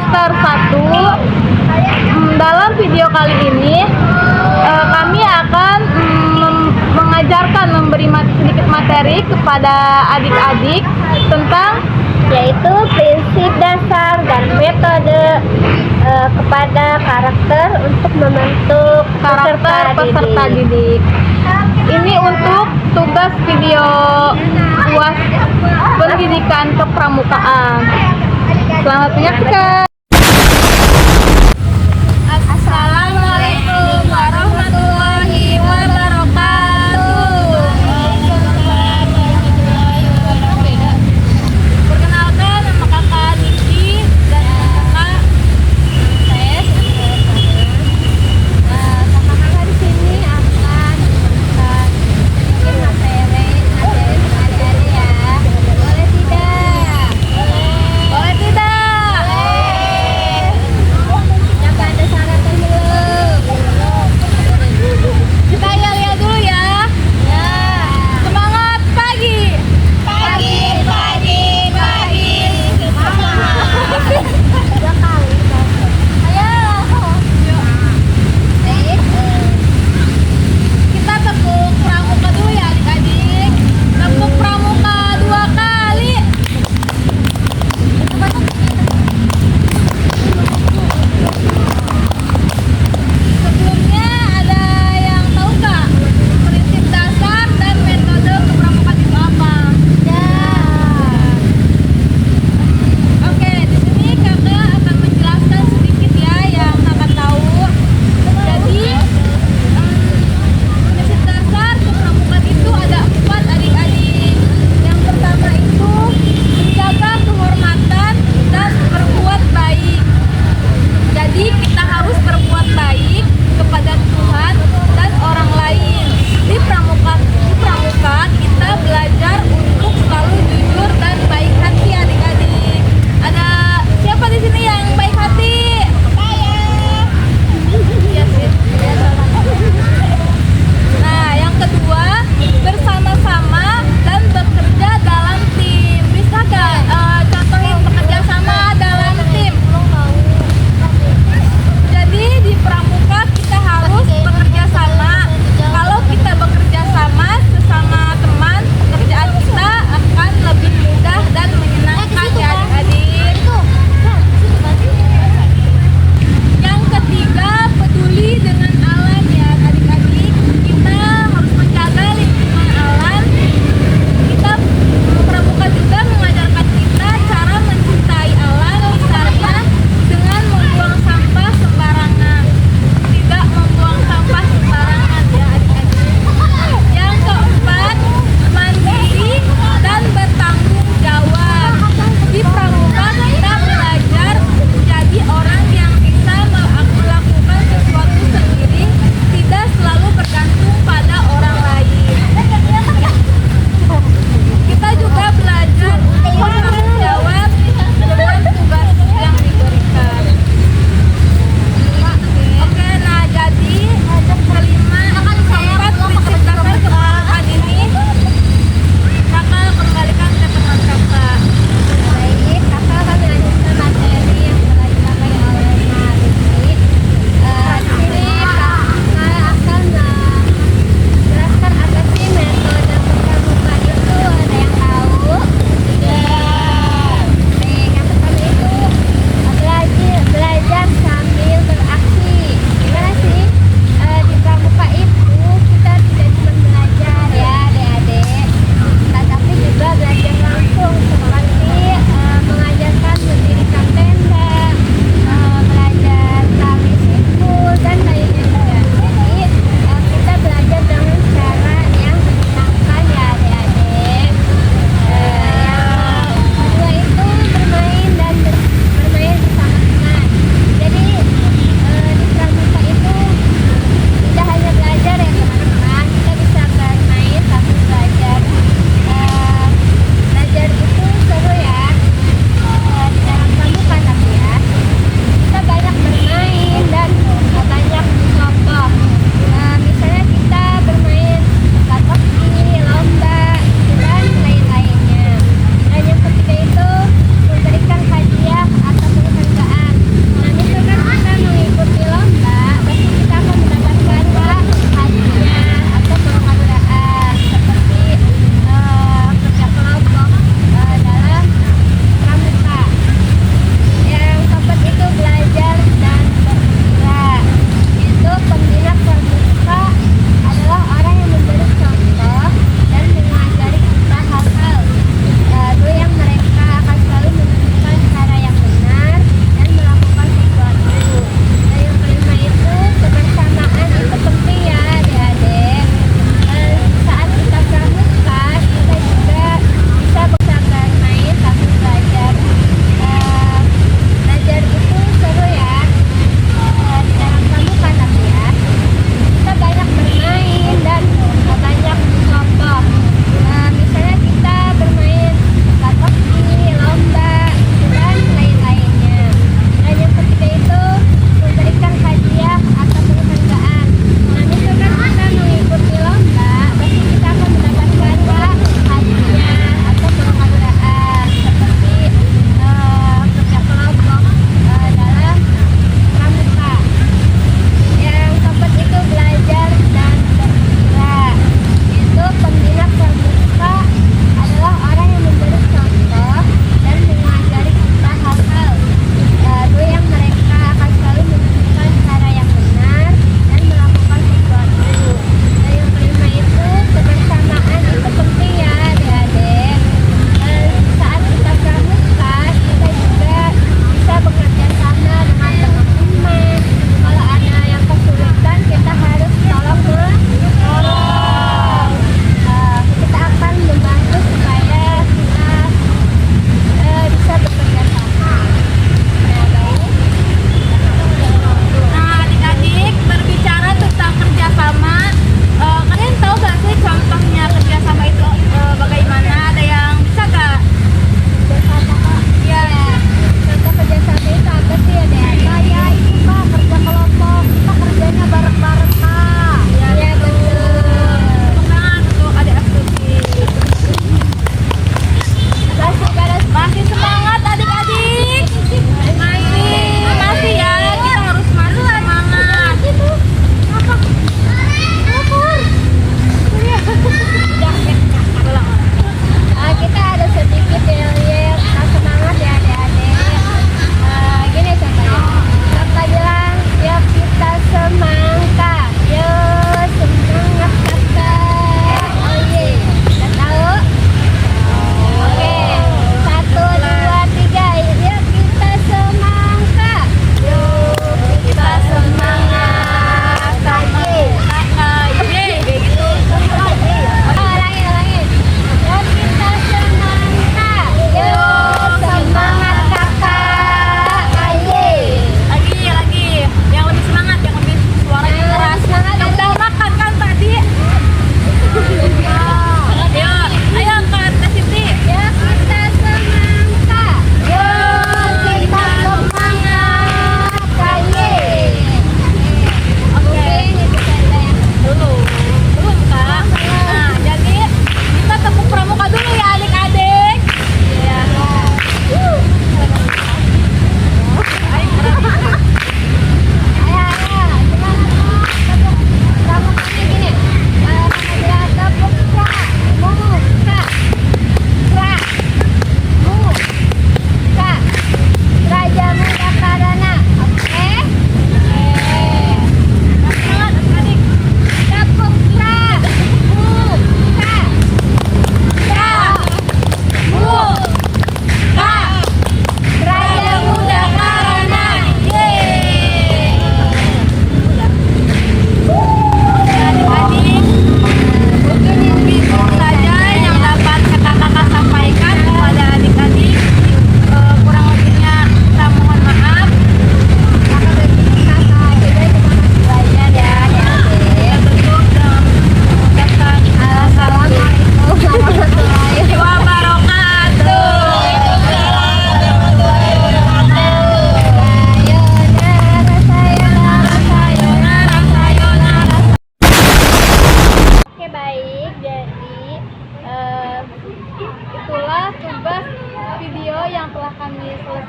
semester 1. Dalam video kali ini kami akan memberi sedikit materi kepada adik-adik tentang yaitu prinsip dasar dan metode kepada karakter untuk membentuk peserta didik. Ini untuk tugas video UAS pendidikan kepramukaan. Selamat menyaksikan. Assalamualaikum warahmatullahi wabarakatuh. Perkenalkan, nama kakak Niki dan kakak saya. Kakak di sini akan memberikan materi adik-adik ya. Boleh tidak? Boleh tidak?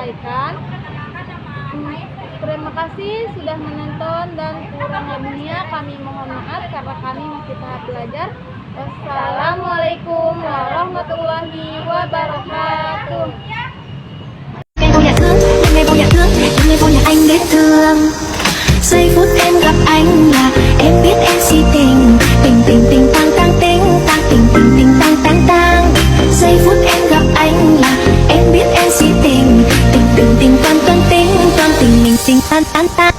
sampaikan. Terima kasih sudah menonton dan kurang lebihnya kami mohon maaf karena kami masih tahap belajar. Wassalamualaikum warahmatullahi wabarakatuh. Ngày vô nhà thương, ngày vô nhà thương, ngày vô nhà anh đến thương. Giây phút em gặp anh là em biết em si tình, tình tình tình tang tang tình, tang tình tình tình tang tang tang. Giây phút em gặp anh là em biết em si tình, tình tình tình toan toan tình, toan tình mình tình tan tan tan.